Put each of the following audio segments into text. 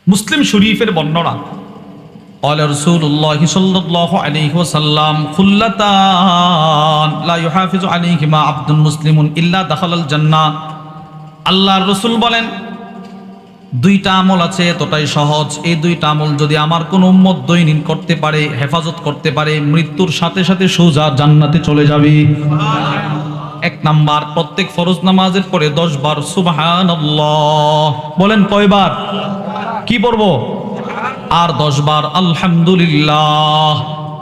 মুসলিম শরীফের বর্ণনা قال رسول الله صلى الله عليه وسلم خلتان لا يحافظ عليهما عبد مسلم الا دخل الجنه আল্লাহর রাসূল বলেন দুইটা আমল আছে এতটাই সহজ, এই দুইটা আমল যদি আমার কোন উম্মত দৈনিক করতে পারে, হেফাজত করতে পারে, মৃত্যুর সাথে সাথে সোজা জান্নাতে চলে যাবে। এক নাম্বার, প্রত্যেক ফরজ নামাজের পরে 10 বার সুবহানাল্লাহ বলেন। কয়বার? কি পড়বো? আর 10 বার আলহামদুলিল্লাহ,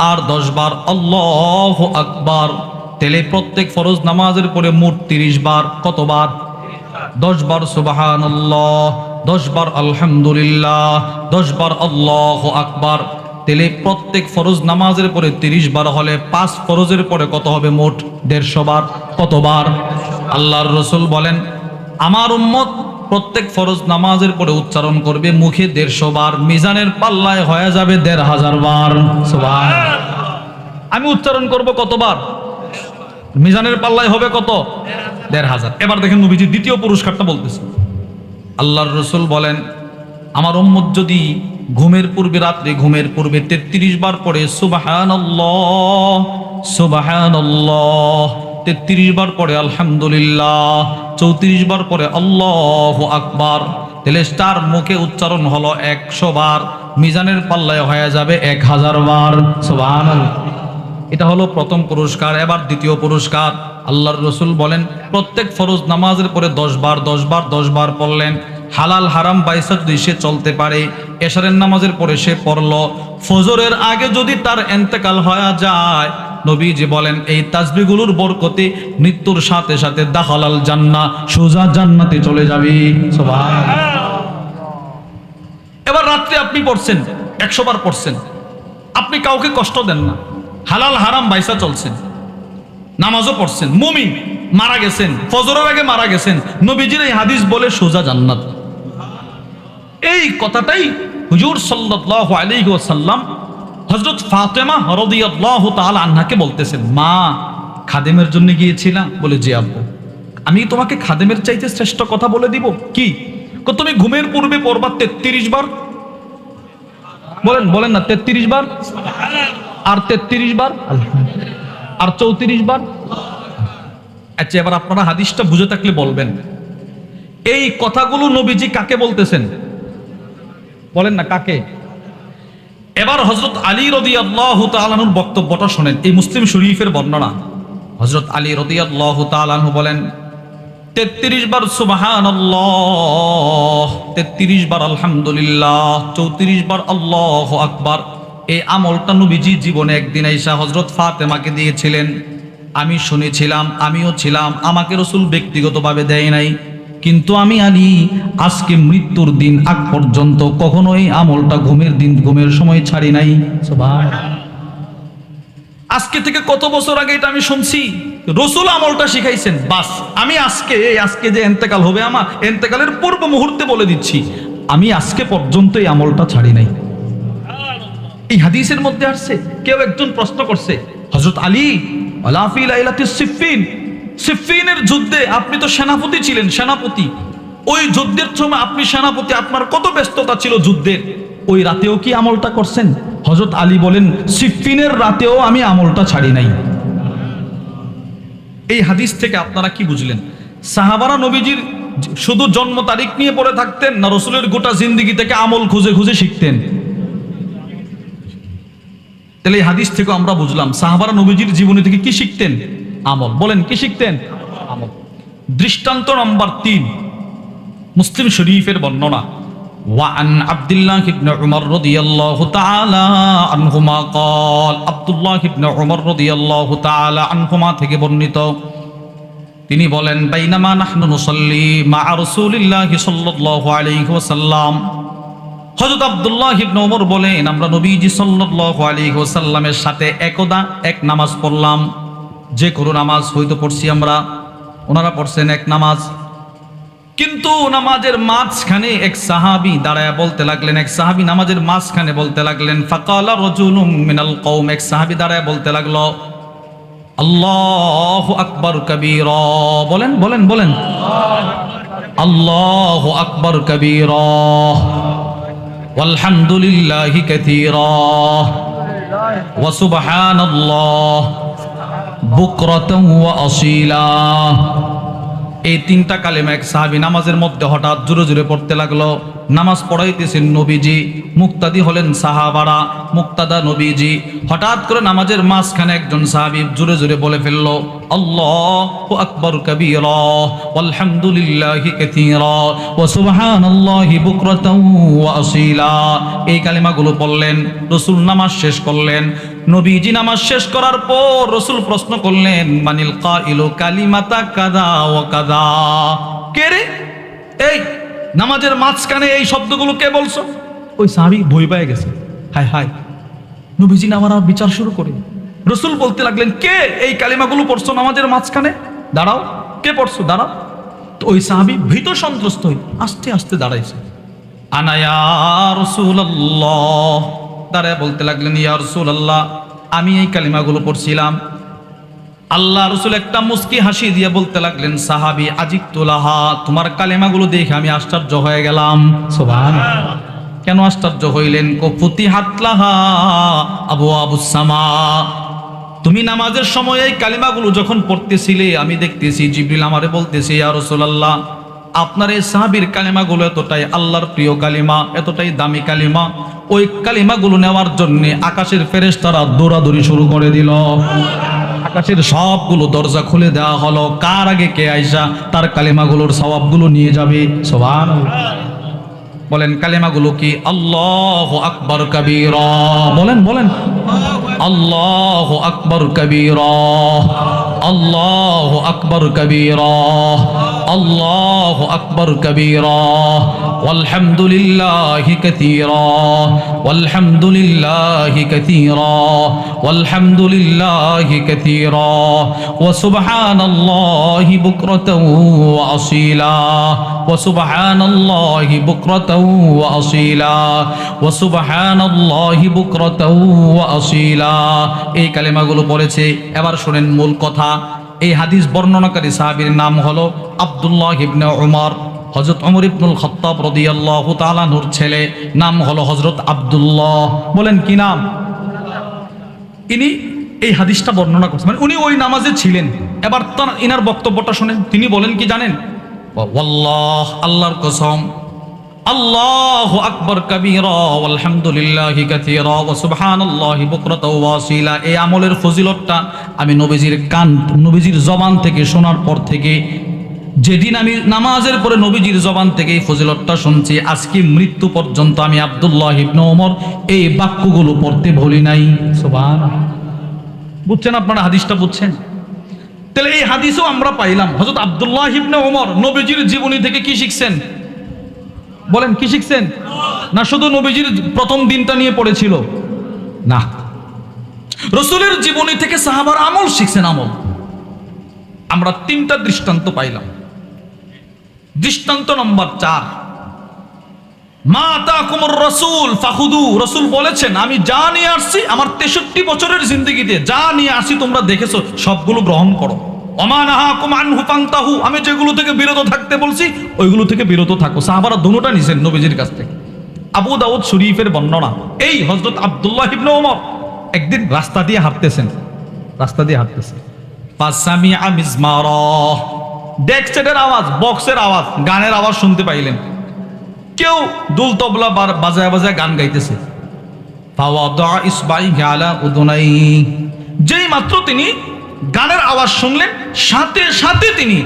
আর 10 বার আল্লাহু আকবার। তাহলে প্রত্যেক ফরজ নামাজের পরে মোট 30 বার। কতবার? 10 বার সুবহানাল্লাহ, 10 বার আলহামদুলিল্লাহ, 10 বার আল্লাহু আকবার। তাহলে প্রত্যেক ফরজ নামাজের পরে 30 বার হলে 5 ফরজের পরে কত হবে? মোট 150 বার। কতবার? আল্লাহর রাসূল বলেন আমার উম্মত প্রত্যেক ফরজ নামাজের পরে উচ্চারণ করবে মুখে 150 বার, মিজানের পাল্লায় হয়ে যাবে 1500 বার। সুবহানাল্লাহ। আমি উচ্চারণ করব কতবার? মিজানের পাল্লায় হবে কত? 1500। এবার দেখেন নবীজি দ্বিতীয় পুরস্কারটা বলতেছে। আল্লাহর রাসূল বলেন আমার উম্মত যদি ঘুমের পূর্বে, রাত্রে ঘুমের পূর্বে 33 বার পড়ে সুবহানাল্লাহ সুবহানাল্লাহ, 33 বার পড়ে আলহামদুলিল্লাহ, 34 বার পড়ে আল্লাহু আকবার, তাহলে তার মুখে উচ্চারণ হলো 100 বার, মিজানের পাল্লায় হয়ে যাবে 1000 বার। সুবহানাল্লাহ। এটা হলো প্রথম পুরস্কার। এবার দ্বিতীয় পুরস্কার। আল্লাহর রাসূল বলেন প্রত্যেক ফরজ নামাজের পরে 10 বার 10 বার 10 বার পড়লেন, হালাল হারাম বাইসা যদি সে চলতে পারে, এশারের নামাজের পরে সে পড়ল, ফজরের আগে যদি তার ইন্তেকাল হয়ে যায়, নবীজি বলেন এই তাসবিহগুলোর বরকতে মৃত্যুর সাথে সাথে দাখালাল জান্নাহ, সোজা জান্নাতে চলে যাবে। সুবহানাল্লাহ। এবার রাত্রে আপনি পড়ছেন, 100 বার পড়ছেন, আপনি কাউকে কষ্ট দেন না, হালাল হারাম বাইসা চলছেন, নামাজও পড়ছেন, মুমিন, মারা গেছেন, ফজরের আগে মারা গেছেন, নবীজির এই হাদিস বলে সোজা জান্নাত। এই কথাটাই হুজুর সাল্লাল্লাহু আলাইহি ওয়াসাল্লাম হযরত ফাতেমা রাদিয়াল্লাহু তাআলা আনহাকে বলতেছেন, মা খাদেমের জন্য গিয়েছিলাম? বলে জি আব্বু। আমি তোমাকে খাদেমের চাইতে শ্রেষ্ঠ কথা বলে দিব। কি? তুমি ঘুমের পূর্বে পড়বা 33 বার। বলেন বলেন না, 33 বার, আর 33 বার আর 34 বার। আচ্ছা, এবার আপনারা হাদিসটা বুঝে থাকলে বলবেন এই কথাগুলো নবীজি কাকে বলতেছেন? বলেন না কাকে? এবার হযরত আলী রাদিয়াল্লাহু তাআলা আনহুর বক্তব্যটা শুনেন। এই মুসলিম শরীফের বর্ণনা। হযরত আলী রাদিয়াল্লাহু তাআলা আনহু বলেন 33 বার সুবহানাল্লাহ, 33 বার আলহামদুলিল্লাহ, 34 বার আল্লাহু আকবার। এই আমলটা নবীজি জীবনে একদিন আয়েশা হযরত ফাতেমাকে দিয়েছিলেন। আমি শুনেছিলাম, আমিও ছিলাম, আমাকে রাসূল ব্যক্তিগতভাবে দেয় নাই, কিন্তু আমি আলী আজকে মৃত্যুর দিন আগ পর্যন্ত কখনো এই আমলটা ঘুমের সময় ছাড়ি নাই। সুবহানাল্লাহ। আজকে থেকে কত বছর আগে এটা আমি শুনছি, রাসূল আমলটা শিখাইছেন, বাস আমি আজকে যে ইন্তেকাল হবে, আমার ইন্তেকালের পূর্ব মুহূর্তে বলে দিচ্ছি আমি আজকে পর্যন্ত এই আমলটা ছাড়ি নাই। এই হাদিসের মধ্যে আসছে। কেউ একজন প্রশ্ন করছে, হযরত আলী ওয়ালা ফি লাইলাতিস সিফফিন, সিফফিনের যুদ্ধে আপনি তো সেনাপতি ছিলেন, সেনাপতি, ওই যুদ্ধের সময় আপনি সেনাপতি, আপনার কত ব্যস্ততা ছিল যুদ্ধের, ওই রাতেও কি আমলটা করছেন? হযরত আলী বলেন সিফফিনের রাতেও আমি আমলটা ছাড়ি নাই। এই হাদিস থেকে আপনারা কি বুঝলেন? সাহাবারা নবীজির শুধু জন্ম তারিখ নিয়ে পড়ে থাকতেন, না রাসূলের গোটা জিন্দেগি থেকে আমল খুঁজে খুঁজে শিখতেন? তাহলে এই হাদিস থেকে আমরা বুঝলাম সাহাবারা নবীজির জীবনী থেকে কি শিখতেন? আমল। বলেন কি শিখতেন? আমল। দৃষ্টান্ত নাম্বার 3, মুসলিম শরীফের বর্ণনা। ওয়ান আব্দুল্লাহ ইবনে উমর রাদিয়াল্লাহু তাআলা আনহুমা قال, আব্দুল্লাহ ইবনে উমর রাদিয়াল্লাহু তাআলা আনহুমা থেকে বর্ণিত, তিনি বলেন বাইনামা নাহনু নুসাল্লি মা রাসূলিল্লাহি সাল্লাল্লাহু আলাইহি ওয়াসাল্লাম, হযরত আব্দুল্লাহ ইবনে ওমর বলেন আমরা নবীজি সাল্লাল্লাহু আলাইহি ওয়াসাল্লামের সাথে একদা এক নামাজ পড়লাম। যে কোনো নামাজ হয়তো পড়ছি আমরা, ওনারা পড়ছেন এক নামাজ, কিন্তু নামাজের মাঝখানে এক সাহাবী দাঁড়ায় বলতে লাগলেন, এক সাহাবী নামাজের মাঝখানে বলতে লাগলেন, ফাকালা রাজুলুম মিনাল কওম, এক সাহাবী দাঁড়ায় বলতে লাগলো আল্লাহু আকবার কাবীরা। বলেন বলেন বলেন, আল্লাহু আকবার কাবীরা। ওয়ালহামদুলিল্লাহি কাসীরা ওয়া সুবহানাল্লাহ বুকরাতান ওয়া আসীলা। এই তিনটা কালেমা এক সাহাবী নামাজের মধ্যে হঠাৎ জোরে জোরে পড়তে লাগলো। নামাজ পড়াইতেছেন নবীজি, মুক্তাদি হলেন সাহাবারা, মুক্তাদা নবীজি। হঠাৎ করে নামাজের মাঝখানে একজন সাহাবী জোরে জোরে বলে ফেললো, আল্লাহু আকবার কাবীরা ওয়ালহামদুলিল্লাহি কাসীরা ওয়া সুবহানাল্লাহি বুকরাতান ওয়া আসীলা। এই কালেমাগুলো পড়লেন, রাসূল নামাজ শেষ করলেন। নবীজি নামাজ শেষ করার পর রাসূল প্রশ্ন করলেন, মানিল কাইলু কালিমাতা কাযা ওয়া কাযা। কে রে এই নামাজের মাঝখানে এই শব্দগুলো কে বলছো? ওই সাহাবী ভয় পেয়ে গেছে, হায় হায় নবীজি না আমার বিচার শুরু করে। রাসূল বলতে লাগলেন, কে এই কালিমাগুলো পড়ছো নামাজের মাঝখানে? দাঁড়াও, কে পড়ছো? দাঁড়াও। তো ওই সাহাবী ভীত সন্ত্রস্ত হয়ে আস্তে আস্তে দাঁড়াইছে। আনা ইয়া রাসূলুল্লাহ, দাঁড়ায় বলতে লাগলেন, ইয়া রাসূলুল্লাহ আমি এই কালিমাগুলো পড়ছিলাম। আল্লাহ রাসূল একটা মুস্কি হাসি দিয়ে বলতে লাগলেন, সাহাবী আজিবতুলাহা, তোমার কালেমাগুলো দেখে আমি আশ্চর্য হয়ে গেলাম। সুবহানাল্লাহ। কেন আশ্চর্য হইলেন? ফুতিহাত লাহা আবওয়াবুস সামা। তুমি নামাজের সময় এই কালিমাগুলো যখন পড়তেছিলে আমি দেখতেছি জিবরিল আমারে বলতেছে, ইয়া রাসূলুল্লাহ আপনার এই সাহাবীর কালিমাগুলো এতটাই আল্লাহর প্রিয় কালিমা, এতটাই দামি কালিমা, ওই কালিমাগুলো নেওয়ার জন্য আকাশের ফেরেশতারা দৌড়াদৌড়ি শুরু করে দিল। আকাশের সবগুলো দরজা খুলে দেওয়া হলো। কার আগে কে আইসা তার কালিমাগুলোর সওয়াবগুলো নিয়ে যাবে। সুবহানাল্লাহ। বলেন কালিমাগুলো কি? আল্লাহু আকবার কাবীরা। বলেন বলেন, আল্লাহু আকবার কাবীরা, আল্লাহু আকবার কাবীরা, আল্লাহু আকবার কাবীরা, ওয়ালহামদুলিল্লাহি কাসীরা, ওয়ালহামদুলিল্লাহি কাসীরা, ওয়ালহামদুলিল্লাহি কাসীরা, ওয়া সুবহানাল্লাহি বুকরাতান ওয়া আসীলা, ওয়া সুবহানাল্লাহি বুকরাতান ওয়া আসীলা, ওয়া সুবহানাল্লাহি বুকরাতান ওয়া আসীলা। এই কালেমাগুলো পড়েছে। এবার শুনেন মূল কথা। এই হাদিস বর্ণনাকারী সাহাবীর নাম হলো আব্দুল্লাহ ইবনে উমর। হযরত ওমর ইবনুল খাত্তাব রাদিয়াল্লাহু তাআলা আনহুর ছেলে, নাম হলো হযরত আব্দুল্লাহ। বলেন কি নাম? ইনি এই হাদিসটা বর্ণনা করছেন, মানে উনি ওই নামাজে ছিলেন। এবার তার ইনার বক্তব্যটা শুনেন। তিনি বলেন কি জানেন? ওয়াল্লাহ, আল্লাহর কসম, আল্লাহু আকবার কাবীরা ওয়ালহামদুলিল্লাহি কাসীরা ওয়া সুবহানাল্লাহি বুকরাতাও ওয়া আসীলা। এই আমলের ফজিলতটা আমি নবীজির জবান থেকে শোনার পর থেকে, যেদিন আমি নামাজের পরে নবীজির জবান থেকে এই ফজিলতটা শুনছি, আজকে মৃত্যু পর্যন্ত আমি আব্দুল্লাহ ইবনে ওমর এই বাক্যগুলো পড়তে ভুলি নাই। সুবহানাল্লাহ। বুঝছেন আপনারা? হাদিসটা বুঝছেন? তাহলে এই হাদিসও আমরা পাইলাম হযরত আব্দুল্লাহ ইবনে ওমর নবীজির জীবনী থেকে কি শিখছেন? বলেন কি শিখছেন? না শুধু নবীজির প্রথম দিনটা নিয়ে পড়েছিল? না, রাসূলের জীবনী থেকে সাহাবার আমল শিখছেন। আমল আমরা তিনটা দৃষ্টান্ত পাইলাম। দৃষ্টান্ত নম্বর 4, মা আতাকুমুর রাসূল ফাখুদু। রাসূল বলেছেন, আমি যা নিয়ে আসছি আমার 63 বছরের জিন্দেগিতে যা নিয়ে আসি তোমরা দেখেছো সবগুলো গ্রহণ করো। ওমা নাহাকুম আনহু ফান্তাহু, আমি যেগুলো থেকে বিরত থাকতে বলছি ওইগুলো থেকে বিরত থাকো। সাহাবারা দুটোটা নিছেন নবীজির কাছ থেকে। আবু দাউদ শরীফের বর্ণনা। এই হযরত আব্দুল্লাহ ইবনে ওমর একদিন রাস্তা দিয়ে হাঁটতেছেন, ফাসামিআ মিজমারা, ডেক সেটের আওয়াজ, বক্সের আওয়াজ, গানের আওয়াজ শুনতে পাইলেন। কেউ দুল তবলা বাজায় বাজায় গান গাইতেছে। ফাওয়াদা ইসবাইহি আলা উদুনাই, যেই মাত্র তিনি গানের আওয়াজ শুনলেন সাথে সাথে তিনি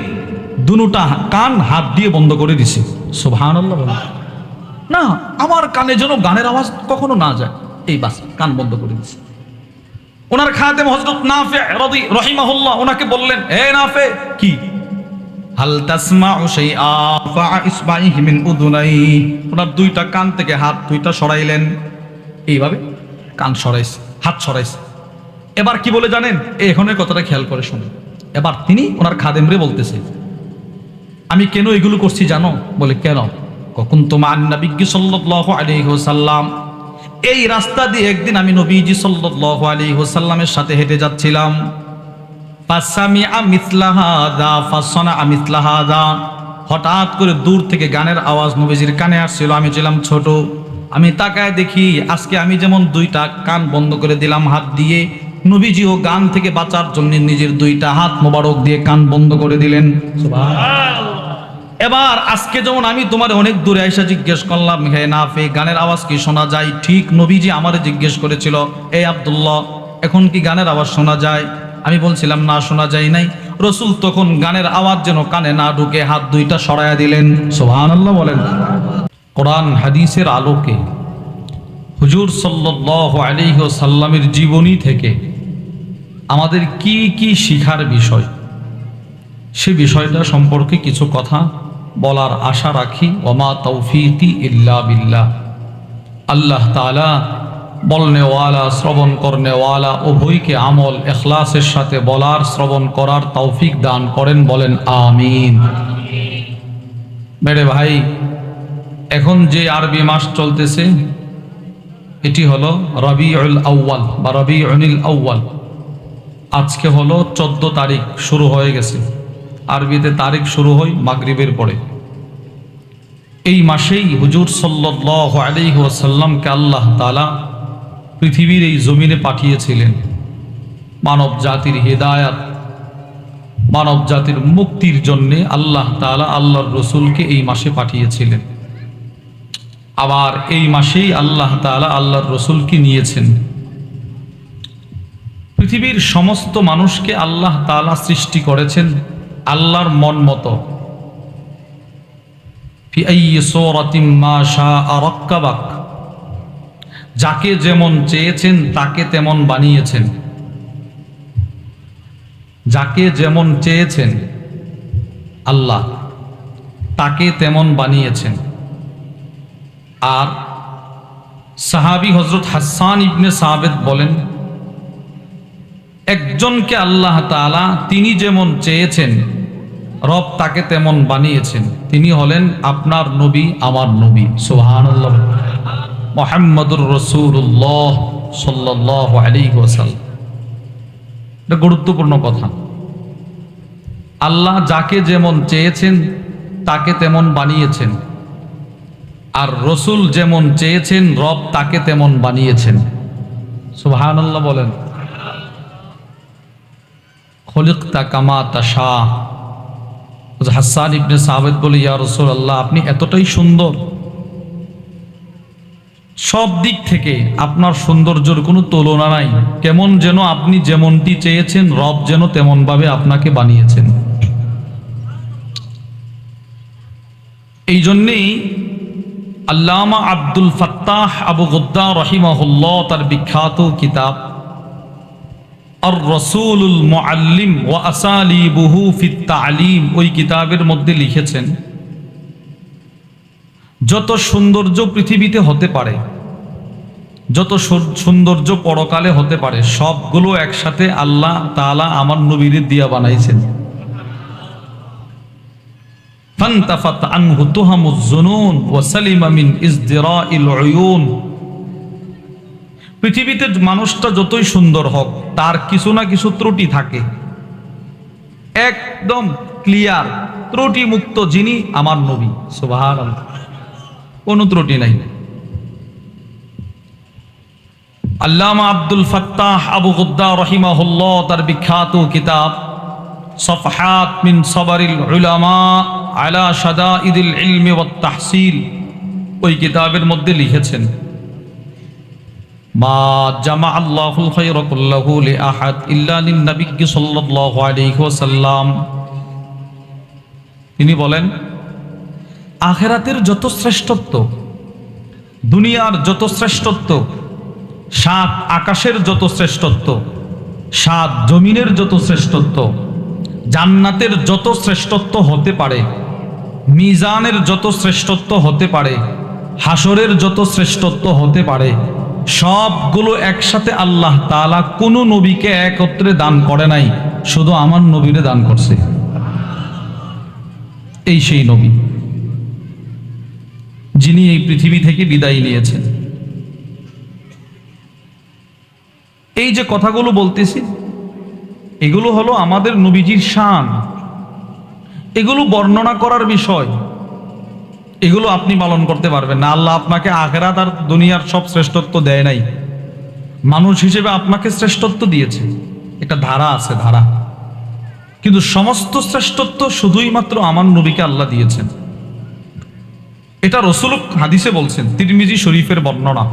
দুটা কান হাত দিয়ে বন্ধ করে দিছে। সুবহানাল্লাহ। না, আমার কানে যেন গানের আওয়াজ কখনো না যায়, এই বাস কান বন্ধ করে দিছে। ওনার খাদেম হযরত নাফি রাহিমাহুল্লাহ ওনাকে বললেন, হে নাফি, কি হাল তাসমাউ শাইআ ফা ইসবাইহি মিন উদুনাই। ওনার দুইটা কান থেকে হাত দুইটা সরাইলেন, এইভাবে কান সরাইছে, হাত সরাইছে। এবার কি বলে জানেন? এই এখনের কথাটা খেয়াল করে শুনুন। এবার তিনি ওনার খাদেমরে বলতেছে, আমি কেন এগুলো করছি জানো? বলে কেন? কুনতু মা'আন নবী সাল্লাল্লাহু আলাইহি ওয়াসাল্লাম, এই রাস্তা দিয়ে একদিন আমি নবীজি সাল্লাল্লাহু আলাইহি ওয়াসাল্লামের সাথে হেঁটে যাচ্ছিলাম। ফাসামিআ মিসলা হাযা ফাসানাআ মিসলা হাযা, হঠাৎ করে দূর থেকে গানের আওয়াজ নবীজির কানে আসছিল। আমি ছিলাম ছোট, আমি তাকায় দেখি আজকে আমি যেমন দুইটা কান বন্ধ করে দিলাম হাত দিয়ে, নবীজিও গান থেকে বাঁচার জন্য নিজের দুইটা হাত মোবারক দিয়ে কান বন্ধ করে দিলেন। এবার আজকে যেমন আমি তোমার অনেক দূরে এসে জিজ্ঞেস করলাম, হে নাফে গানের আওয়াজ কি শোনা যায়? ঠিক নবীজি আমারে জিজ্ঞেস করেছিল, এই আব্দুল্লাহ এখন কি গানের আওয়াজ শোনা যায়? আমি বলছিলাম না, শোনা যায় নাই। রসুল তখন গানের আওয়াজ যেন কানে না ঢুকে হাত দুইটা সরাইয়া দিলেন। সুবহানাল্লাহ বলেন। কোরআন হাদিসের আলোকে হুজুর সাল্লাল্লাহু আলাইহি ওয়াসাল্লামের জীবনী থেকে আমাদের কি কি শিখার বিষয়, সে বিষয়টা সম্পর্কে কিছু কথা বলার আশা রাখি। ওমা তৌফিকি ইল্লা বিল্লাহ। আল্লাহ তাআলা বলনেওয়ালা শ্রবণ করনেওয়ালা উভয়কে আমল ইখলাসের সাথে বলার শ্রবণ করার তৌফিক দান করেন, বলেন আমিন। মেরে ভাই, এখন যে আরবি মাস চলতেছে এটি হলো রবিউল আউয়াল বা রবিউল আউয়াল। আজকে হলো 14 তারিখ, শুরু হয়ে গেছে। আরবিতে তারিখ শুরু হয় মাগরিবের পরে। এই মাসেই হুজুর সাল্লাল্লাহু আলাইহি ওয়াসাল্লামকে আল্লাহ তাআলা পৃথিবীর এই জমিনে পাঠিয়েছিলেন মানব জাতির হিদায়াত, মানব জাতির মুক্তির জন্য আল্লাহ তাআলা আল্লাহর রসুলকে এই মাসে পাঠিয়েছিলেন। আবার এই মাসেই আল্লাহ তাআলা আল্লাহর রসুলকে নিয়েছেন। পৃথিবীর সমস্ত মানুষকে আল্লাহ তাআলা সৃষ্টি করেছেন আল্লাহর মন মতো। ফি আইয়ি সূরাতিন মা শাআ রাক্কাবাক। যাকে যেমন চেয়েছেন তাকে তেমন বানিয়েছেন। যাকে যেমন চেয়েছেন আল্লাহ তাকে তেমন বানিয়েছেন। আর সাহাবী হযরত হাসান ইবনে সাবিত বলেন, একজনকে আল্লাহ তাআলা তিনি যেমন চেয়েছেন রব তাকে তেমন বানিয়েছেন। তিনি হলেন আপনার নবী, আমার নবী। সুবহানাল্লাহ। মুহাম্মাদুর রাসূলুল্লাহ সাল্লাল্লাহু আলাইহি ওয়াসাল্লাম। এটা গুরুত্বপূর্ণ কথা। আল্লাহ যাকে যেমন চেয়েছেন তাকে তেমন বানিয়েছেন, আর রসুল যেমন চেয়েছেন রব তাকে তেমন বানিয়েছেন। সুবহানাল্লাহ বলেন। খলিকতা কামা তাশা। হাসান ইবনে সাবিত বলে, ইয়া রাসূলুল্লাহ আপনি এতটাই সুন্দর, সব দিক থেকে আপনার সৌন্দর্যের কোনো তুলনা নাই। কেমন যেন আপনি যেমনটি চেয়েছেন রব যেন তেমন ভাবে আপনাকে বানিয়েছেন। এই জন্যেই আল্লামা আব্দুল ফাত্তাহ আবু গুদ্দা রাহিমাহুল্লাহ তার বিখ্যাত কিতাব আর রসুলুল মুআল্লিম ওয়া আসালিবুহু ফিত তা'লিম, ওই কিতাবের মধ্যে লিখেছেন, যত সৌন্দর্য পৃথিবীতে হতে পারে, যত সৌন্দর্য পরকালে হতে পারে, সবগুলো একসাথে আল্লাহ তাআলা আমার নবীর দিয়া বানাইছেন। ফান্তাফাত আনহু তুহামুজ জুনুন ওয়া সালিমা মিন ইজদিরাইল উয়ুন। পৃথিবীতে মানুষটা যতই সুন্দর হোক তার কিছু না কিছু ত্রুটি থাকে। একদম ক্লিয়ার ত্রুটি মুক্ত যিনি আমার নবী। সুবহানাল্লাহ, কোনো ত্রুটি নাই। আল্লামা আব্দুল ফাত্তাহ আবু গুদ্দা রাহিমাহুল্লাহ তার বিখ্যাত কিতাব সফহাত মিন সবরিল উলামা আলা শাদাইদিল ইলমি ওয়াত তাহসিল, ওই কিতাবের মধ্যে লিখেছেন, মা জামা আল্লাহুল খায়রা কুল্লাহু লিআহাদ ইল্লা লিন নবী সাল্লাল্লাহু আলাইহি ওয়াসাল্লাম। তিনি বলেন, আখিরাতের যত শ্রেষ্ঠত্ব, দুনিয়ার যত শ্রেষ্ঠত্ব, সাত আকাশের যত শ্রেষ্ঠত্ব, সাত জমিনের যত শ্রেষ্ঠত্ব, জান্নাতের যত শ্রেষ্ঠত্ব হতে পারে, মিজানের যত শ্রেষ্ঠত্ব হতে পারে, হাসরের যত শ্রেষ্ঠত্ব হতে পারে, সবগুলো একসাথে আল্লাহ তাআলা কোনো নবীকে একত্রে দান করে নাই, শুধু আমার নবীরে দান করছে। এই সেই নবী যিনি এই পৃথিবী থেকে বিদায় নিয়েছেন। এই যে কথাগুলো বলতেছি এগুলো হলো আমাদের নবীজির শান, এগুলো বর্ণনা করার বিষয়। এগুলো আপনি পালন করতে পারবেন না। আল্লাহ আপনাকে আখিরাত আর দুনিয়ার সব শ্রেষ্ঠত্ব দেয় নাই, মানুষ হিসেবে আপনাকে শ্রেষ্ঠত্ব দিয়েছে। একটা ধারা আছে, ধারা। কিন্তু সমস্ত শ্রেষ্ঠত্ব শুধুই মাত্র আমার নবীকে আল্লাহ দিয়েছেন। এটা রাসূল হাদিসে বলছেন, তিরমিজি শরীফের বর্ণনা।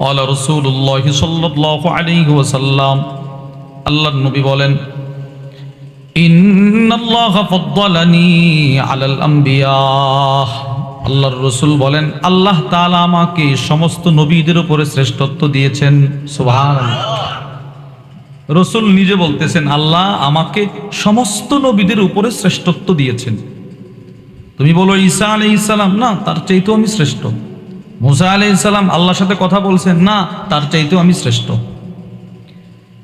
আলা রাসূলুল্লাহ সাল্লাল্লাহু আলাইহি ওয়াসাল্লাম, আল্লাহর নবী বলেন, ইন্নাল্লাহা ফাদ্দালানি আলাল আম্বিয়া। আল্লাহর রাসূল বলেন, আল্লাহ তাআলা আমাকে সমস্ত নবীদের উপরে শ্রেষ্ঠত্ব দিয়েছেন। সুবহানাল্লাহ। রাসূল নিজে বলতেছেন, আল্লাহ আমাকে সমস্ত নবীদের উপরে শ্রেষ্ঠত্ব দিয়েছেন। তুমি বলো ঈসা আলাইহিস সালাম, না, তার চাইতেও আমি শ্রেষ্ঠ। মুসা আলাইহিস সালাম আল্লাহর সাথে কথা বলছেন, না, তার চাইতেও আমি শ্রেষ্ঠ।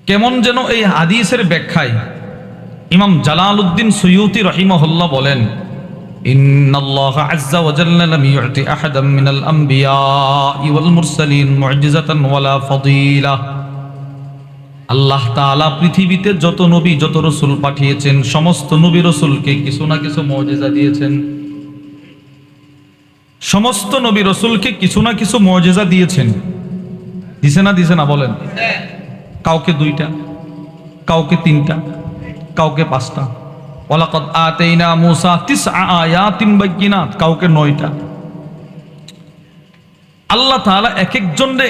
কেমন যেন এই হাদিসের ব্যাখ্যায় ইমাম জালালউদ্দিন সুয়ুতি রাহিমাহুল্লাহ বলেন, ইন্নাল্লাহা আযজা ওয়া জাল্লা লাম ইউতি আহাদাম মিনাল আমবিয়াই ওয়াল মুরসালিন মু'জিজাতান ওয়ালা ফাদিলা। আল্লাহ তাআলা পৃথিবীতে যত নবী যত রাসূল পাঠিয়েছেন, সমস্ত নবী রাসূলকে কিছু না কিছু মুজিজা দিয়েছেন। সমস্ত নবী রাসূলকে কিছু না কিছু মুজিজা দিয়েছেন। দিছে না, দিছে না বলেন? কাউকে 2টা, কাউকে 3টা, কাউকে 5টা। ওয়ালাকাদ আতাইনা মূসা 9 আয়াতিন বাইয়িনাত, কাউকে 9টা। আল্লাহ তাআলা এক একজনকে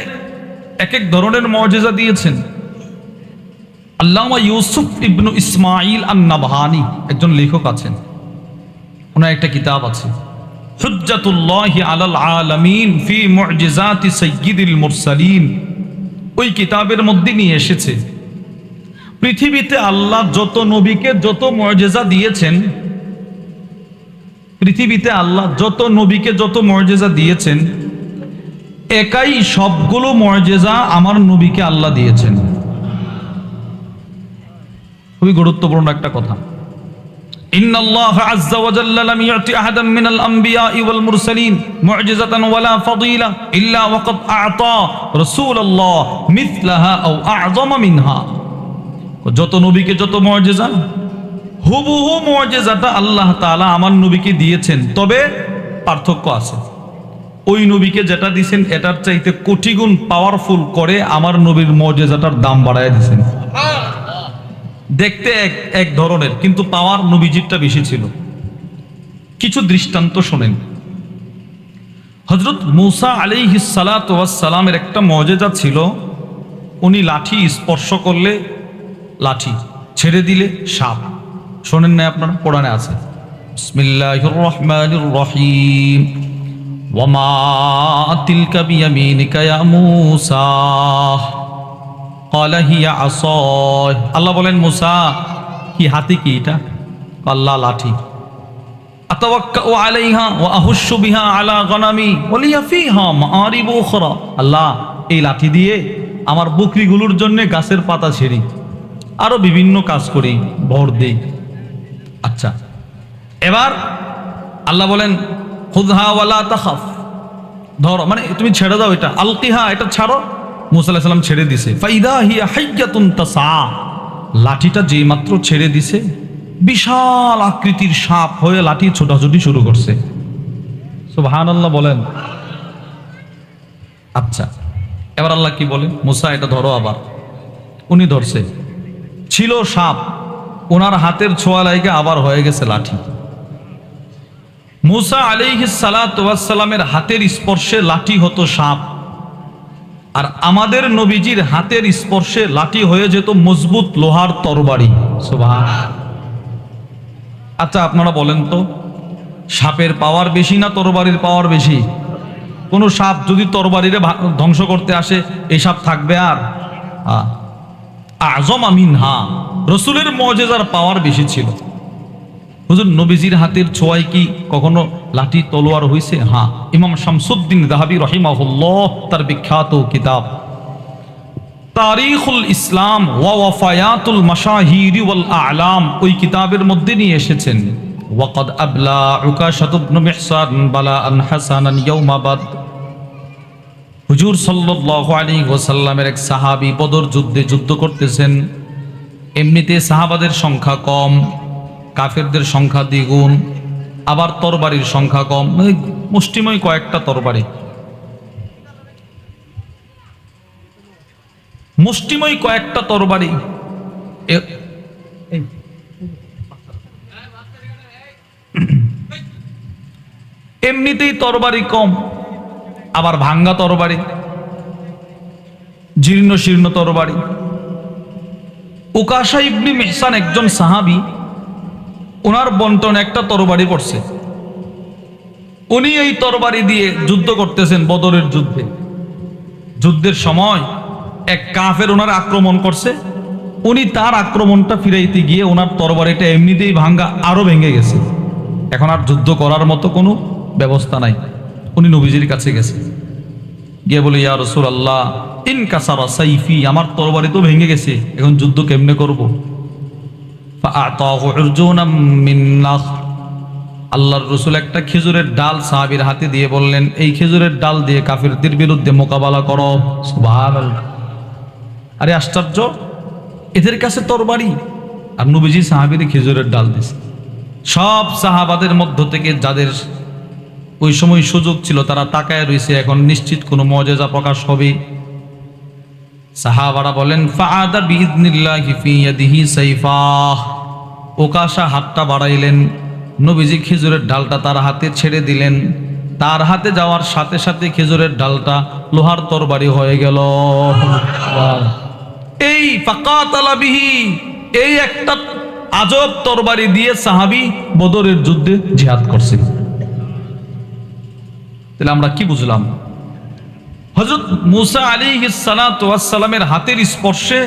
এক এক ধরনের মুজিজা দিয়েছেন। আল্লামা ইউসুফ ইবনু ইসমাইল আন-নাবহানি একজন লেখক আছেন, ওনার একটা কিতাব আছে, হুজ্জাতুল্লাহি আলাল আলামিন ফি মু'জিজাতি সাইয়্যিদিল মুরসালিন। ওই কিতাবের মধ্যে নিয়ে এসেছে, পৃথিবীতে আল্লাহ যত নবীকে যত মুজিজা দিয়েছেন, পৃথিবীতে আল্লাহ যত নবীকে যত মুজিজা দিয়েছেন, একাই সবগুলো মুজিজা আমার নবীকে আল্লাহ দিয়েছেন। খুবই গুরুত্বপূর্ণ একটা কথা। ইন্নাল্লাহা আযজা ওয়া জাল্লা লাম ইউতি আহাদাম মিনাল আমবিয়াই ওয়াল মুরসালিন মু'জিজাতান ওয়ালা ফাদিলা ইল্লা ওয়াকাদ আ'তা রাসূলুল্লাহ মিথলাহা আও আ'যামা মিনহা। যত নবীকে যত মুজিজা, হুবহু মুজিজাটা আল্লাহ তাআলা আমার নবীকে দিয়েছেন, তবে পার্থক্য আছে। ওই নবীকে যেটা দিয়েছেন এটার চাইতে কোটি গুণ পাওয়ারফুল করে আমার নবীর মুজিজাটার দাম বাড়ায় দিয়েছেন। দেখতে এক ধরনের, কিন্তু পাওয়ার নবীজিরটা বেশি ছিল। কিছু দৃষ্টান্ত শোনেন। হযরত মূসা আলাইহিস সালাতু ওয়াস সালামের একটা মুজিজা ছিল, উনি লাঠি স্পর্শ করলে লাঠি, ছেড়ে দিলে সাপ। শোনেন না আপনারা? কোরআনে আছে, বিসমিল্লাহির রহমানির রহিম, ওয়া মা তিলকা বিয়ামিনিকা ইয়া মূসা ক্বালা হিয়া আসায়। আল্লাহ বলেন, মূসা কি হাতে, কি এটা? আল্লাহ লাঠি। আতাওয়াক্কাউ আলাইহা ওয়া আহুশু বিহা আলা গনামি ওয়া লিয়া ফিহা মাআরিব উখরা। আল্লাহ এই লাঠি দিয়ে আমার বকরিগুলোর জন্য গাছের পাতা ছেড়ি, আরো বিভিন্ন কাজ করি, ভর দেই। আচ্ছা, এবার আল্লাহ বলেন, খুযহা ওয়া লা তাখাফ, ধরো, মানে তুমি ছেড়ে দাও এটা, আলকিহা, এটা ছাড়ো। মূসা আলাইহিস সালাম ছেড়ে দিছে, ফাইদা হিয়া হাইয়াতুন তাসা। লাঠিটা যেই মাত্র ছেড়ে দিছে, বিশাল আকৃতির সাপ হয়ে লাঠি ছোটাছুটি শুরু করছে। সুবহানাল্লাহ বলেন। আচ্ছা, এবার আল্লাহ কি বলে, মূসা এটা ধরো। আবার উনি ধরছে, ছিল সাপ, ওনার হাতের ছোঁয়া লাগে আবার হয়ে গেছে লাঠি। মূসা আলাইহিস সালাতু ওয়াস সালামের হাতের স্পর্শে লাঠি হতো সাপ, আর আমাদের নবীজির হাতের স্পর্শে লাঠি হয়ে যেত মজবুত লোহার তরবারি। সুবহানাল্লাহ। আচ্ছা, আপনারা বলেন তো, সাপের পাওয়ার বেশি না তরবারির পাওয়ার বেশি? কোন সাপ যদি তরবারিরে ধ্বংস করতে আসে, এই সাপ থাকবে আর? আযম মিনহা, রাসূলের মুজিজার পাওয়ার বেশি ছিল। হুজুর নবীজির হাতের ছোঁয়ায় কি কখনো লাঠি তলোয়ার হইছে? হ্যাঁ। ইমাম শামসুদ্দিন যাহাবী রাহিমাহুল্লাহ তার বিখ্যাত কিতাব তারিখুল ইসলাম ওয়া ওয়াফায়াতুল মাশাহির ওয়াল আ'লাম, ওই কিতাবের মধ্যে নিয়ে এসেছেন, ওয়াকাদ আবলা উকাশা ইবনে মিহসান বালাআন হাসানান ইয়াউমা বাদ। হুজুর সাল্লাল্লাহু আলাইহি ওয়াসাল্লামের এক সাহাবী বদর যুদ্ধে যুদ্ধ করতেছেন। এমনিতে সাহাবাদের সংখ্যা কম, কাফেরদের সংখ্যা দ্বিগুণ। আবার তরবারির সংখ্যা কম, মুষ্টিময় কয়েকটা তরবারি, মুষ্টিময় কয়েকটা তরবারি। এমনিতেই তরবারি কম, আবার ভাঙ্গা তরবারি, জীর্ণ শীর্ণ তরবারি। উকাশা ইবনে মিহসান একজন সাহাবী, ওনার বন্টন একটা তরবারি পড়ছে। উনি এই তরবারি দিয়ে যুদ্ধ করতেছেন বদরের যুদ্ধে। যুদ্ধের সময় এক কাফের ওনার আক্রমণ করছে, উনি তার আক্রমণটা ফিরাইতে গিয়ে ওনার তরবারিটা এমনিতেই ভাঙ্গা আরো ভেঙে গেছে। এখন আর যুদ্ধ করার মতো কোনো ব্যবস্থা নাই। উনি নবীজির কাছে গেছে, গিয়ে বলে, ইয়া রাসূলুল্লাহ, ইন কাসারা সাইফি, আমার তরবারি তো ভেঙে গেছে, এখন যুদ্ধ কেমনে করব? ফাআতাহু উরজুনাম মিন নাখ, আল্লাহর রাসূল একটা খেজুরের ডাল সাহাবীর হাতে দিয়ে বললেন, এই খেজুরের ডাল দিয়ে কাফিরদের বিরুদ্ধে মোকাবেলা করো। সুবহানাল্লাহ। আরে আশ্চর্য, এদের কাছে তরবারি আর নবীজি সাহাবীর খেজুরের ডাল দিছে। সব সাহাবাদের মধ্য থেকে যাদের ওই সময় সুযোগ ছিল তারা তাকায় রয়েছে, এখন নিশ্চিত কোনো মুআজিজা প্রকাশ হবে। সাহাবারা বলেন, ফাআদা বিইذনিল্লাহি ফি ইয়াদিহি সাইফাহ, ওকাশা হাতটা বাড়াইলেন, নবীজি খেজুরের ডালটা তার হাতে ছেড়ে দিলেন। তার হাতে যাওয়ার সাথে সাথে খেজুরের ডালটা লোহার তরবারি হয়ে গেল। এই ফাকাতালা বিহি, এই একটা আজব তরবারি দিয়ে সাহাবী বদরের যুদ্ধে জিহাদ করছে। তাহলে আমরা কি বুঝলাম? হযরত মুসা আলাইহিস সালাতু ওয়াস সালামের হাতের স্পর্শে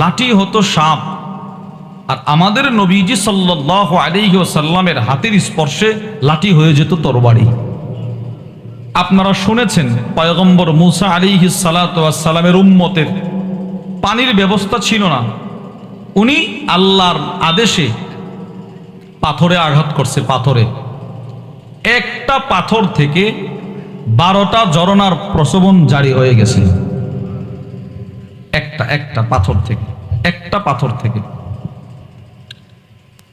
লাঠি হতো সাপ, আর আমাদের নবীজি সাল্লাল্লাহু আলাইহি ওয়াসাল্লামের হাতের স্পর্শে লাঠি হয়ে যেত তরবারি। আপনারা শুনেছেন পয়গম্বর মুসা আলাইহিস সালাতু ওয়াস সালামের উম্মতের পানির ব্যবস্থা ছিল না, উনি আল্লাহর আদেশে পাথরে আঘাত করছে। পাথরে একটা পাথর থেকে 12টা ঝরনার প্রসবন জারি হয়ে গেছে। একটা পাথর থেকে।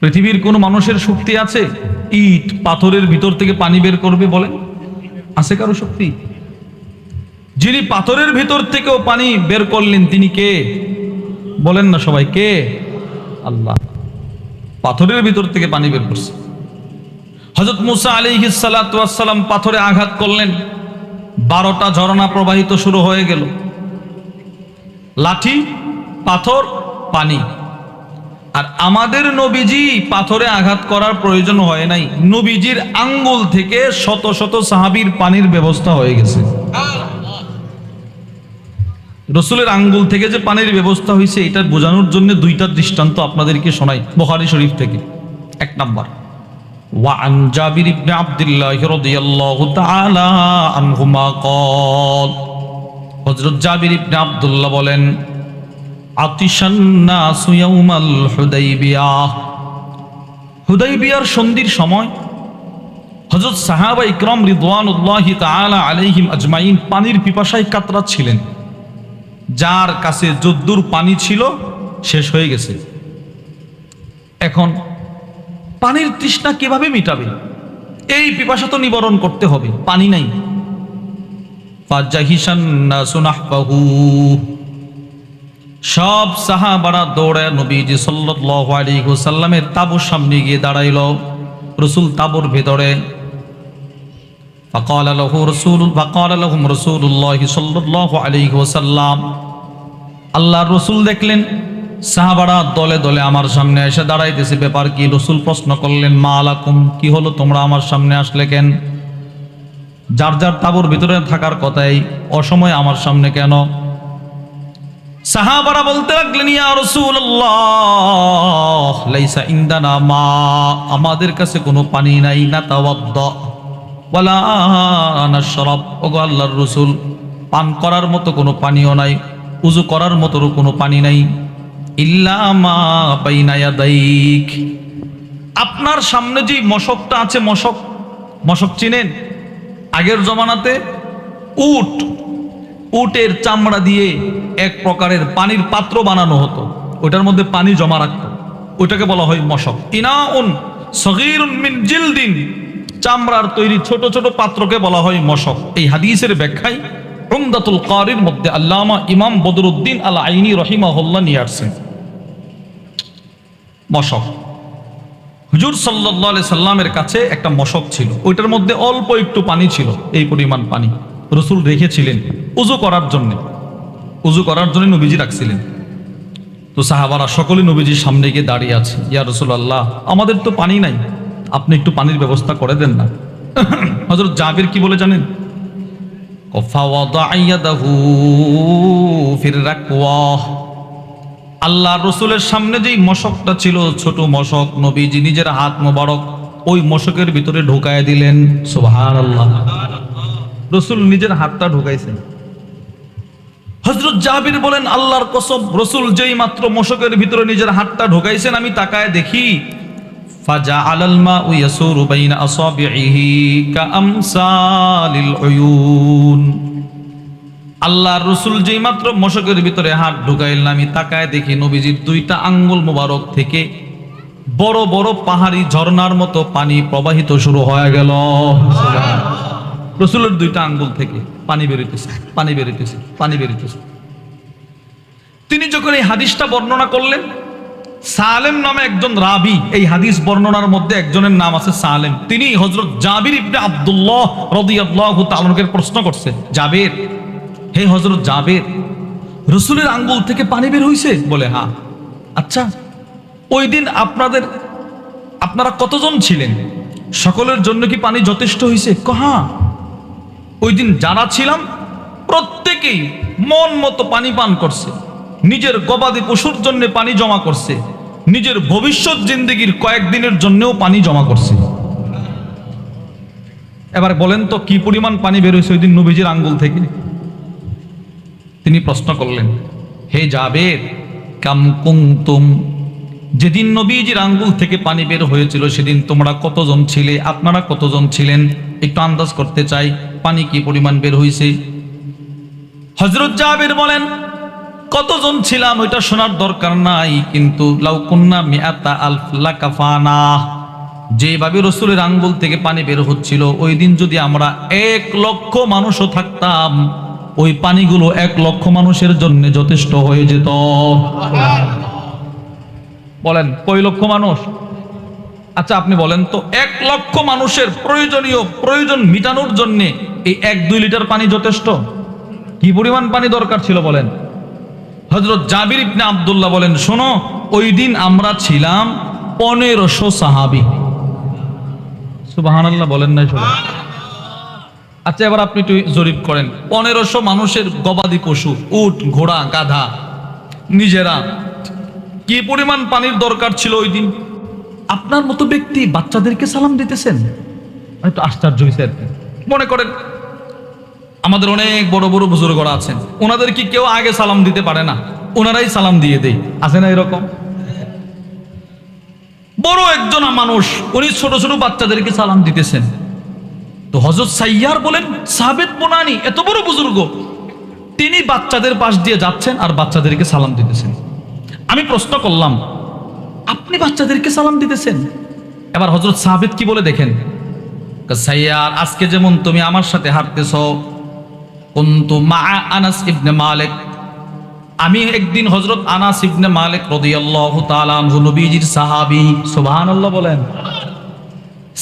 পৃথিবীর কোন মানুষের শক্তি আছে ইট পাথরের ভিতর থেকে পানি বের করবে? বলেন, আছে কারো শক্তি? যিনি পাথরের ভিতর থেকেও পানি বের করলেন তিনি কে? বলেন না সবাই, কে? আল্লাহ। পাথরের ভিতর থেকে পানি বের করছে। হযরত মুসা আলাইহিস সালাতু ওয়াস সালাম পাথরে আঘাত করলেন, 12টা ঝরনা প্রবাহিত শুরু হয়ে গেল। লাঠি, পাথর, পানি। আর আমাদের নবীজি পাথরে আঘাত করার প্রয়োজন হয় নাই, নবীজির আঙ্গুল থেকে শত শত সাহাবীর পানির ব্যবস্থা হয়ে গেছে। রসুলের আঙ্গুল থেকে যে পানির ব্যবস্থা হয়েছে এটা বোঝানোর জন্য দুইটা দৃষ্টান্ত আপনাদেরকে শোনাই বুখারী শরীফ থেকে। এক নাম্বার, ওয়ান জাবির ইবনে আব্দুল্লাহ রাদিয়াল্লাহু তাআলা আনহুমা ক্বাল, হযরত জাবির ইবনে আব্দুল্লাহ বলেন, আতিশান নাসু ইয়াউমাল হুদাইবিয়াহ, হুদাইবিয়ার সন্ধির সময় হযরত সাহাবা ইকরাম রিদওয়ানুল্লাহি তাআলা আলাইহিম আজমাইন পানির পিপাসায় কাতরাচ্ছিলেন। যার কাছে যদ্দুর পানি ছিল শেষ হয়ে গেছে। এখন পানির তৃষ্ণা কিভাবে মিটাবে? এই পিপাসা তো নিবারণ করতে হবে, পানি নাই। ফাজাহিশান নাসু নাহবাহু, সব সাহাবারা দৌড়ে নবীজি সাল্লাল্লাহু আলাইহি ওয়াসাল্লামের তাঁবুর সামনে গিয়ে দাঁড়াইল। রাসূল তাঁবুর ভেতরে। فقال لهم رسول الله صلى الله عليه وسلم, আল্লাহর রাসূল দেখলেন সাহাবারা দলে দলে আমার সামনে এসে দাঁড়াইতেছে, ব্যাপার কি? রাসূল প্রশ্ন করলেন, মা আলাকুম, কি হলো, তোমরা আমার সামনে আসলে কেন? যার যার তাঁবুর ভিতরে থাকার কথাই অসময়ে আমার সামনে কেন? সাহাবারা বলতে লাগলেন, ইয়া রাসূলুল্লাহ লাইসা ইনদানা মা, আমাদের কাছে কোনো পানি নাই, না তাওয়াদ্দা ওয়ালা নাশরাব, ওগো আল্লাহর রাসূল পান করার মতো কোনো পানিও নাই, উযু করার মতো কোনো পানি নাই, ইল্লা মা বাইনা ইয়াদাইক, আপনার সামনে যে মশকটা আছে, মশক চিনেন? আগের জমানাতে উটের চামড়া দিয়ে এক প্রকারের পানির পাত্র বানানো হতো, ওটার মধ্যে পানি জমা রাখতো, ওটাকে বলা হয় মশক। ইনাউন সগীরুন মিন জিলদিন, চামড়ার তৈরি ছোট ছোট পাত্রকে বলা হয় মশক। এই হাদিসের ব্যাখ্যায় উমদাতুল কারির মধ্যে আল্লামা ইমাম বদরুদ্দিন আল আইনি রহিমাহুল্লাহ নিয়ে আসছেন। মশক, হুজুর সাল্লাল্লাহু আলাইহি সাল্লামের কাছে একটা মশক ছিল, ওইটার মধ্যে অল্প একটু পানি ছিল, এই পরিমাণ পানি রাসূল রেখেছিলেন উযু করার জন্য। উযু করার জন্য নবীজি রাখছিলেন। তো সাহাবারা সকলে নবীজির সামনে গিয়ে দাঁড়িয়ে আছে, ইয়া রাসূলুল্লাহ, আমাদের তো পানি নাই, আপনি একটু পানির ব্যবস্থা করে দেন না। হযরত জাবির কি বলে জানেন? আল্লাহ রসুলের সামনে যেই মশকটা ছিল, ছোট মশক, নবীজি নিজের হাত মোবারক ওই মশকের ভিতরে ঢুকায় দিলেন। সুবহানাল্লাহ, রসুল নিজের হাতটা ঢুকাইছেন। হযরত জাবির বলেন, আল্লাহর কসম, রসুল যেই মাত্র মশকের ভিতরে নিজের হাতটা ঢুকাইছেন, আমি তাকায় দেখি ফাজাআলাল মাউ ইয়াসুরু বাইনা আসাবিহি কাআমসালিল উয়ুন। আল্লাহর রাসূল যেই মাত্র মশকের ভিতরে হাত ঢুকাইলেন, আমি তাকায় দেখি নবীজির দুইটা আঙ্গুল মোবারক থেকে বড় বড় পাহাড়ি ঝর্ণার মতো পানি প্রবাহিত শুরু হয়ে গেল। রাসূলের দুইটা আঙ্গুল থেকে পানি বেরিতেছে, পানি বেরিতেছে, পানি বেরিতেছে। তিনি যখন এই হাদিসটা বর্ণনা করলেন, সালেম নামে একজন রাবি, এই হাদিস বর্ণনার মধ্যে একজনের নাম আছে সালেম, তিনি হযরত জাবির ইবনে আব্দুল্লাহ রাদিয়াল্লাহু তাআলা আনহুকে প্রশ্ন করছে, জাবির, হে হযরত জাবির, রাসূলের আঙ্গুল থেকে পানি বের হইছে? বলে হ্যাঁ। আচ্ছা, ওই দিন আপনারা কতজন ছিলেন? সকলের জন্য কি পানি যথেষ্ট হইছে? হ্যাঁ। ওই দিন যারা ছিলাম প্রত্যেকেই মন মতো পানি পান করছে, নিজের গবাদি পশুর জন্য পানি জমা করছে, নিজের ভবিষ্যৎ জিন্দেগির কয়েকদিনের জন্যও পানি জমা করছে। এবার বলেন তো কি পরিমাণ পানি বের হয়েছে ওই দিন নবীজির আঙ্গুল থেকে? তিনি প্রশ্ন করলেন, হে জাবের, কাম কুনতুম, যেদিন নবীজির আঙ্গুল থেকে পানি বের হয়েছিল সেদিন তোমরা কতজন ছিলে? আপনারা কতজন ছিলেন? একটু আন্দাজ করতে চাই পানি কি পরিমাণ বের হয়েছে। হযরত জাবের বলেন, কতজন ছিলাম ওইটা শোনার দরকার নাই, কিন্তু লাউ কুন্না মিআতা আলফ লাকাফানা, যেভাবে রাসূলের আঙ্গুল থেকে পানি বের হচ্ছিল, ওই দিন যদি আমরা 1 লক্ষ মানুষও থাকতাম, ওই পানিগুলো 1 লক্ষ মানুষের জন্য যথেষ্ট হয়ে যেত। বলেন কয় লক্ষ মানুষ? আচ্ছা আপনি বলেন তো, 1 লক্ষ মানুষের প্রয়োজন মিটানোর জন্য এই 1-2 লিটার পানি যথেষ্ট? কি পরিমাণ পানি দরকার ছিল বলেন? হযরত জাবির ইবনে আব্দুল্লাহ বলেন, শোনো, ওই দিন আমরা ছিলাম 1500 সাহাবী। সুবহানাল্লাহ বলেন না? শোনো, আচ্ছা এবার আপনি একটু জরিপ করেন, 1500 মানুষের গবাদি পশু, উট, ঘোড়া, গাধা, নিজেরা, কি পরিমাণ পানির দরকার ছিল ওই দিন? আপনার মতো ব্যক্তি বাচ্চাদেরকে সালাম দিতেছেন, একটু আশ্চর্য হয়েছে আর কি। মনে করেন আমাদের অনেক বড় বড় বুজুর্গরা আছেন, ওনাদের কি কেউ আগে সালাম দিতে পারে না? ওনারাই সালাম দিয়ে দেয়, আছে না এরকম? বড় একজন মানুষ, উনি ছোট ছোট বাচ্চাদেরকে সালাম দিতেছেন। তো হযরত সাইয়ার বলেন, সাবেত বোনানি, এত বড় বুজুর্গ, তিনি বাচ্চাদের পাশ দিয়ে যাচ্ছেন আর বাচ্চাদেরকে সালাম দিতেছেন। আমি প্রশ্ন করলাম, আপনি বাচ্চাদেরকে সালাম দিতেছেন? এবার হযরত সাবেত কি বলে দেখেন, সাইয়ার, আজকে যেমন তুমি আমার সাথে হাঁটতেছ, কুনতু মা আনাস ইবনে মালিক, আমি একদিন হযরত আনাস ইবনে মালিক রাদিয়াল্লাহু তাআলা আনহু, নবীজির সাহাবী। সুবহানাল্লাহ বলেন।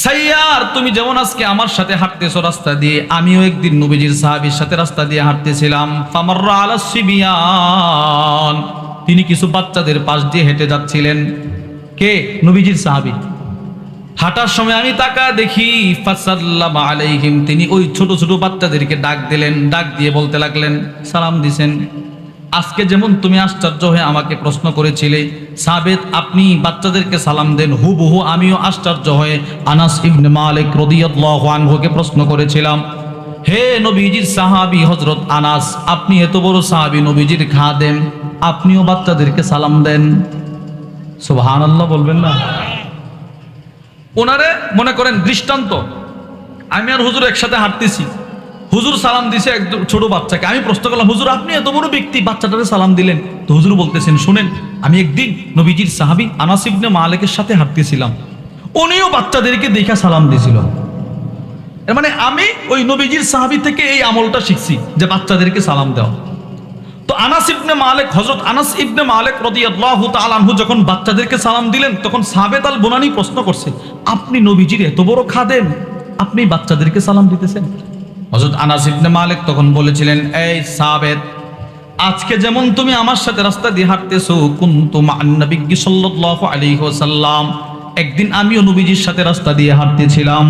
সাইয়ার, তুমি যেমন আজকে আমার সাথে হাঁটতেছো রাস্তা দিয়ে, আমিও একদিন নবীজির সাহাবীর সাথে রাস্তা দিয়ে হাঁটতেছিলাম। ফামাররা আলাস সিবিয়ান, তিনি কিছু বাচ্চাদের পাশ দিয়ে হেঁটে যাচ্ছিলেন। কে? নবীজির সাহাবী। হাঁটার সময় আমি তাকায় দেখি, ফাসাল্লামা আলাইহিম, তিনি ওই ছোট ছোট বাচ্চাদেরকে ডাক দিলেন, ডাক দিয়ে বলতে লাগলেন, সালাম দিছেন, আজকে যেমন তুমি আশ্চর্য হয়ে আমাকে প্রশ্ন করেছিলে, সাবেত আপনি বাচ্চাদেরকে সালাম দেন, হুবহু আমিও আশ্চর্য হয়ে আনাস ইবনে মালিক রাদিয়াল্লাহু আনহুকে প্রশ্ন করেছিলাম, হে নবীজির সাহাবী হযরত আনাস, আপনি এত বড় সাহাবী, নবীজির খাদেম, আপনিও বাচ্চাদেরকে সালাম দেন। সুবহানাল্লাহ বলবেন না? ওনারে মনে করেন দৃষ্টান্ত, আমি আর হুজুর একসাথে হাঁটতেছি, হুজুর সালাম দিছে একদম ছোট বাচ্চাকে। আমি প্রশ্ন করলাম, হুজুর আপনি এত বড় ব্যক্তি, বাচ্চাটারে সালাম দিলেন? তো হুজুর বলতেছেন, শুনেন, আমি একদিন নবীজির সাহাবী আনাস ইবনে মালিকের সাথে হাঁটতেছিলাম, উনিও বাচ্চাদেরকে দেখা সালাম দিয়েছিল। এর মানে আমি ওই নবীজির সাহাবী থেকে এই আমলটা শিখছি যে বাচ্চাদেরকে সালাম দেওয়া। তো আনাস ইবনে মালিক, হযরত আনাস ইবনে মালিক রাদিয়াল্লাহু তাআলা আনহু যখন বাচ্চাদেরকে সালাম দিলেন, তখন সাবেত আল বুনানি প্রশ্ন করছে, আপনি নবীজির এত বড় খাদেম, আপনি বাচ্চাদেরকে সালাম দিতেছেন? হযরত আনাস ইবনে মালিক তখন বলেছিলেন, এই সাবেত, আজকে যেমন তুমি আমার সাথে রাস্তা দিয়ে হাঁটতেছো, কুনতু মা'আন নবী সাল্লাল্লাহু আলাইহি ওয়াসাল্লাম, একদিন আমিও নবীজির সাথে রাস্তা দিয়ে হাঁটতেছিলাম।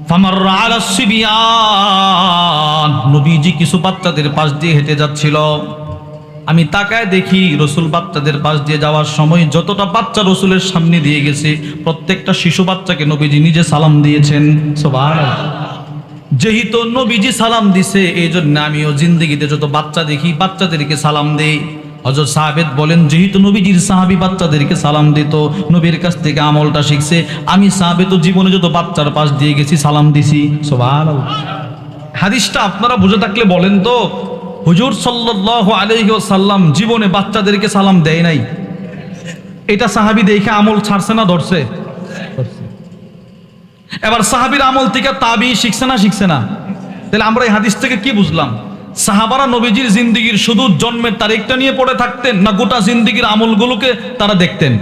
ফামাররা আলা সিবিয়ান, নবীজি কিছু বাচ্চাদের পাশ দিয়ে হেঁটে যাচ্ছিল। আমি তাকায় দেখি রসুল বাচ্চাদের পাশ দিয়ে যাওয়ার সময় যতটা বাচ্চা রসুলের সামনে দিয়ে গেছে, প্রত্যেকটা শিশু বাচ্চাকে নবীজি নিজে সালাম দিয়েছেন। সুবহানাল্লাহ। যেহেতু নবীজি সালাম দিছে, এই জন্য আমিও জিন্দেগিতে যত বাচ্চা দেখি বাচ্চাদেরকে সালাম দেই। হযরত সাহাবেদ বলেন, যেহেতু নবীজির সাহাবী বাচ্চাদেরকে সালাম দিত, নবীর কাছ থেকে আমলটা শিখছে, আমি সাহাবেদ জীবনে যত বাচ্চার পাশ দিয়ে গেছি সালাম দিছি। সুবহানাল্লাহ। হাদিসটা আপনারা বুঝে থাকলে বলেন তো, হুজুর সাল্লাল্লাহু আলাইহি ওয়াসাল্লাম জীবনে বাচ্চাদেরকে সালাম দেয় নাই, এটা সাহাবী দেখে আমল ছাড়ছে না ধরছে? এবার সাহাবীর আমল থেকে তাবি শিখছে না শিখছে না? তাহলে আমরা এই হাদিস থেকে কি বুঝলাম? সাহাবারা নবীজির জিন্দেগির শুধু জন্মের তারিখটা নিয়ে পড়ে থাকতেন, না গোটা জিন্দেগির আমলগুলোকে তারা দেখতেন?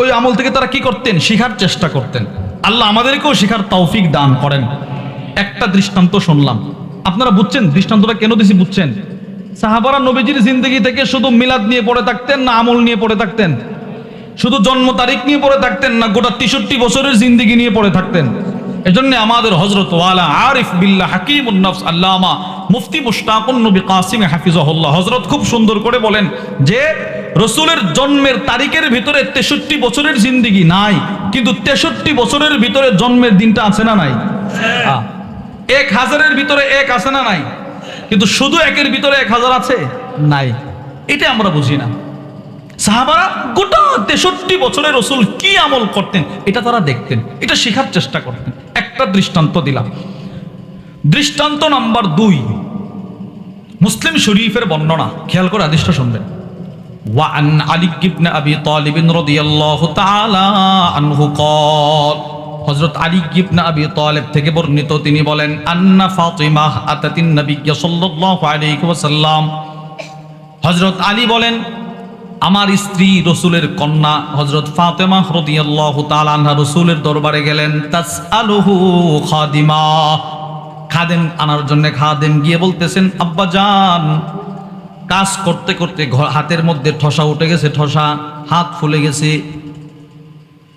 ওই আমল থেকে তারা কি করতেন? শিখার চেষ্টা করতেন। আল্লাহ আমাদেরকেও শিখার তৌফিক দান করেন। একটা দৃষ্টান্ত শুনলাম, আপনারা বুঝছেন দৃষ্টান্তটা কেন দিছি? বুঝছেন? সাহাবারা নবীজির জিন্দেগি থেকে শুধু মিলাদ নিয়ে পড়ে থাকতেন, না আমল নিয়ে পড়ে থাকতেন? শুধু জন্ম তারিখ নিয়ে পড়ে থাকতেন, না গোটা 63 বছরের জিন্দেগি নিয়ে পড়ে থাকতেন? এজন্য আমাদের হযরত ওয়ালা আরিফ বিল্লাহ হাকিমুন নফস আল্লামা মুফতি মুশতাকুন নবী কাসিম হাফিজাহুল্লাহ হযরত খুব সুন্দর করে বলেন যে রসুলের জন্মের তারিখের ভিতরে 63 বছরের জিন্দেগি নাই, কিন্তু 63 বছরের ভিতরে জন্মের দিনটা আছে না নাই? 1000-এর ভিতরে 1 আছে না নাই? কিন্তু শুধু 1-এর ভিতরে 1000 আছে নাই। এটা আমরা বুঝি না। সাহাবারা গোটা 63 বছরে রসুল কি আমল করতেন এটা তারা দেখতেন, এটা শেখার চেষ্টা করতেন। একটা দৃষ্টান্ত দিলাম। দৃষ্টান্ত নাম্বার 2, মুসলিম শরীফের বর্ণনা, খেয়াল করে হাদিসটা শুনবেন। ওয়ান আলী ইবনে আবি তালিব রাদিয়াল্লাহু তাআলা আনহু قال, হযরত আলী ইবনে আবি তালিব থেকে বর্ণিত, তিনি বলেন, আন্না ফাতিমা আতাতিন নবী সাল্লাল্লাহু আলাইহি ওয়াসাল্লাম, হযরত আলী বলেন, আমার স্ত্রী রসুলের কন্যা হযরত ফাতেমা রাদিয়াল্লাহু তাআলা আনহা রসুলের দরবারে গেলেন। তাসআলুহু খাদিমা, খাদেম আনার জন্য খাদেম গিয়ে বলতেছেন, আব্বা জান, কাজ করতে করতে হাতের মধ্যে ঠসা উঠে গেছে, ঠসা, হাত ফুলে গেছে,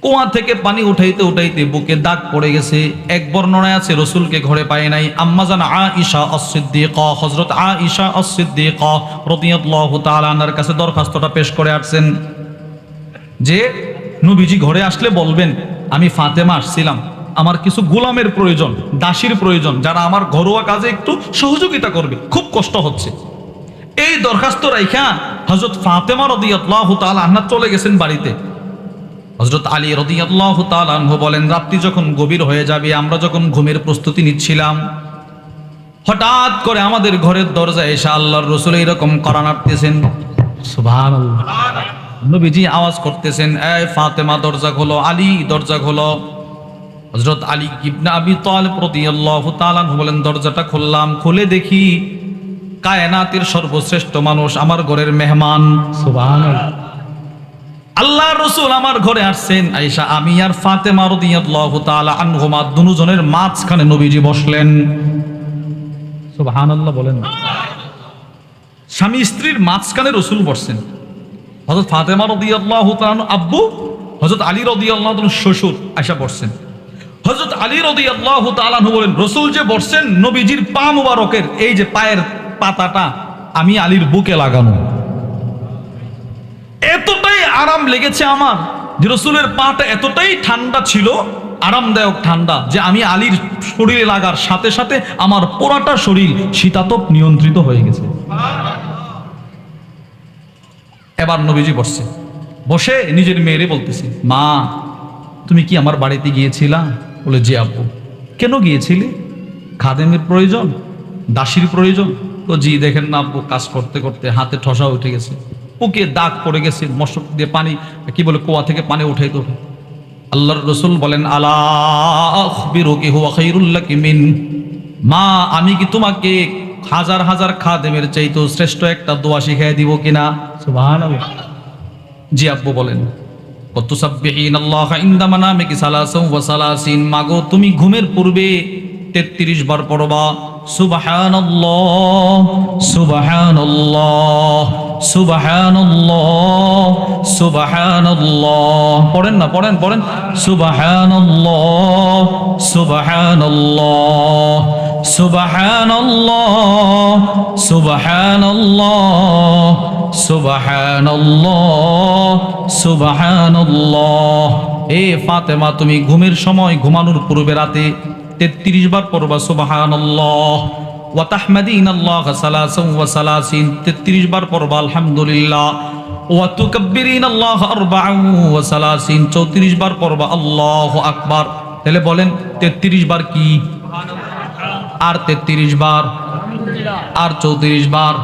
কুয়া থেকে পানি উঠাইতে উঠাইতে বুকে দাগ পড়ে গেছে। এক বর্ণনায় আছে রসুলকে ঘরে পায় নাই। আম্মাজান আয়েশা আস-সিদ্দিকা, হযরত আয়েশা আস-সিদ্দিকা রাদিয়াল্লাহু তাআলা আনহার কাছে দরখাস্তটা পেশ করে আসছেন যে নবীজি ঘরে আসলে বলবেন, আমি ফাতেমা আসছিলাম, আমার কিছু গোলামের প্রয়োজন, দাসীর প্রয়োজন, যারা আমার ঘরোয়া কাজে একটু সহযোগিতা করবে, খুব কষ্ট হচ্ছে। এই দরখাস্ত রাইখা হযরত ফাতেমা রাদিয়াল্লাহু তাআলা আনহা চলে গেছেন বাড়িতে। হযরত আলী রাদিয়াল্লাহু তাআলা আনহু বলেন, রাত্রি যখন গভীর হয়ে যাবে, আমরা যখন ঘুমের প্রস্তুতি নিচ্ছিলাম, হঠাৎ করে আমাদের ঘরের দরজায় এসে আল্লাহর রাসূল এরকম করা নাড়তেছেন। সুবহানাল্লাহ। নবীজি আওয়াজ করতেছেন, এই ফাতেমা দরজা খোলো, আলী দরজা খোলো। হযরত আলী ইবনে আবি তালিব রাদিয়াল্লাহু তাআলা আনহু বলেন, দরজাটা খুললাম, খুলে দেখি কায়নাতের সর্বশ্রেষ্ঠ মানুষ আমার ঘরের মেহমান। সুবহানাল্লাহ। আল্লাহর রাসূল আমার ঘরে আসছেন। আয়েশা, আমি আর ফাতেমা রাদিয়াল্লাহু তাআলা আনহুমা দুজনের মাঝখানে নবীজি বসলেন। সুবহানাল্লাহ বলেন। স্বামী স্ত্রীর মাঝখানে রাসূল বসছেন। হযরত ফাতেমা রাদিয়াল্লাহু তাআলা আব্বু, হযরত আলী রাদিয়াল্লাহু তাআলা শ্বশুর আয়েশা বসছেন। হযরত আলী রাদিয়াল্লাহু তাআলা আনহু বলেন, রাসূল যে বসছেন, নবীজির পা মুবারকের এই যে পায়ের পাতাটা আমি আলীর বুকে লাগানো। এতটাই আরাম লেগেছে আমার যে রসুলের পাটা এতটাই ঠান্ডা ছিল, আরামদায়ক ঠান্ডা, যে আমি আলীর শরীরে লাগার সাথে সাথে আমার পুরাটা শরীর শীতাতপ নিয়ন্ত্রিত হয়ে গেছে। এবার নবীজি বসছে, বসে নিজের মেয়েরে বলতেছে, মা, তুমি কি আমার বাড়িতে গিয়েছিলা? বলে, জি আব্বু। কেন গিয়েছিলে? খাদেমের প্রয়োজন, দাসীর প্রয়োজন? তো জি, দেখেন না আব্বু, কাজ করতে করতে হাতে ঠসা উঠে গেছে, বুকে দাগ পড়ে গেছে, মশক দিয়ে পানি কি বলে কুয়া থেকে পানি উঠাইতে হবে। আল্লাহর রাসূল বলেন, আলা আখবিরুকি হুয়া খায়রুল লাকি মিন, মা আমি কি তোমাকে হাজার হাজার খাদেমের চাইতেও শ্রেষ্ঠ একটা দোয়া শিখিয়ে দিব কিনা? সুবহানাল্লাহ। জি আব্বু বলেন, কত সাব্বিহিন আল্লাহ ইনদা মানামিকি সালাসাও ওয়া সালাসিন, মাগো তুমি ঘুমের পূর্বে 33 বার পড়বা সুবহানাল্লাহ সুবহানাল্লাহ সুবহানাল্লাহ সুবহানাল্লাহ। পড়েন না, পড়েন পড়েন, সুবহানাল্লাহ সুবহানাল্লাহ সুবহানাল্লাহ সুবহানাল্লাহ সুবহানাল্লাহ সুবহানাল্লাহ। এ ফাতেমা তুমি ঘুমের সময় ঘুমানোর পূর্বে রাতে 33 বার পড়বা সুবহানাল্লাহ। ওয়া তাহমাদিনাল্লাহ সালাসাও ওয়া সালাসিন, 33 বার পড়বা আলহামদুলিল্লাহ। ওয়া তুকাব্বিরিনাল্লাহ আরবাআও ওয়া সালাসিন, 34 বার পড়বা আল্লাহু আকবার। তাহলে বলেন 33 বার কি? আর 33 বার, আর 34 বার।